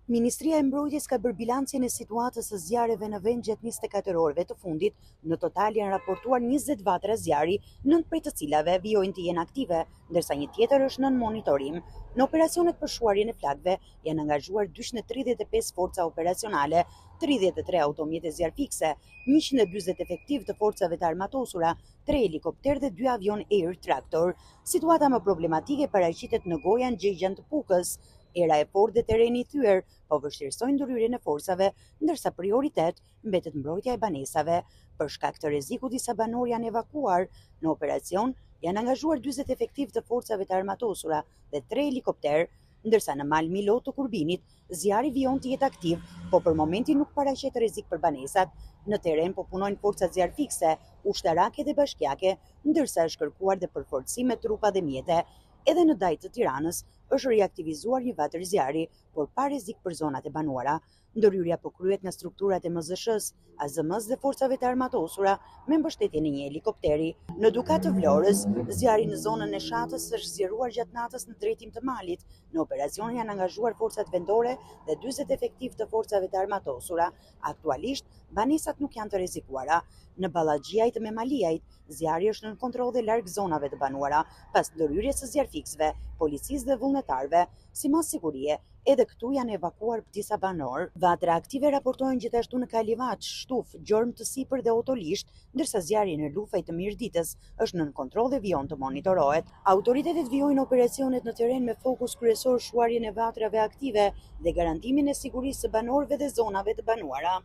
Ministria e Mbrojtjes ka bërë bilancin e situatës së zjarreve në vend gjatë 24 orëve të fundit. Në total janë raportuar 20 vatra zjarri, 9 prej të cilave vijojnë të jenë aktive, ndërsa një tjetër është nën monitorim. Në operacionet për shuarjen e flakëve janë angazhuar 235 forca operacionale, 33 automjete zjarfikse, 140 efektiv të forcave të armatosura, 3 helikopter dhe 2 avion Air Tractor. Situata më problematike paraqitet në gojan Gjegjan të Pukës. Era e fortë dhe terreni i thyer po vështirësojnë ndërhyrjen e forcave, ndërsa prioritet mbetet mbrojtja e banesave. Për shkak të rrezikut, disa banor janë evakuar. Në operacion janë angazhuar 40 efektiv të forcave të armatosura dhe 3 helikopter, ndërsa në mal Milo të Kurbinit zjarri vijon të jetë aktiv, po për momentin nuk paraqet rrezik për banesat. Në teren po punojnë forcat zjarfikse, ushtarake dhe bashkiake, ndërsa është kërkuar dhe përforcim me trupa dhe mjete. Edhe në Dajt të Tiranës është riaktivizuar një vatër zjarri, por pa rrezik për zonat e banuara. Ndërhyrja po kryhet nga strukturat e MZSH-s, AZM-s dhe forcave të armatosura me mbështetjen e një helikopteri. Në Dukat të Vlorës, zjarri në zonën e Shatës është zgjeruar gjatë natës në drejtim të malit. Në operacion janë angazhuar forcat vendore dhe 40 efektiv të forcave të armatosura. Aktualisht, banesat nuk janë të rrezikuara. Në Ballaxhiajt me Maliajt, zjarri është nën kontroll dhe larg zonave të banuara, pas ndërhyrjes së zjarfikësve, policisë dhe vullnetarëve. Si mas sigurie, edhe këtu janë evakuar disa banor. Vatra aktive raportohen gjithashtu në Kalivaç, Shtuf, Gjormë të Sipër dhe Otolisht, ndërsa zjarri në Lufaj të Mirditës është nën kontroll dhe vijon të monitorohet. Autoritetet vijojnë operacionet në teren me fokus kryesor shuarjen e vatrave aktive dhe garantimin e sigurisë së banorëve dhe zonave të banuara.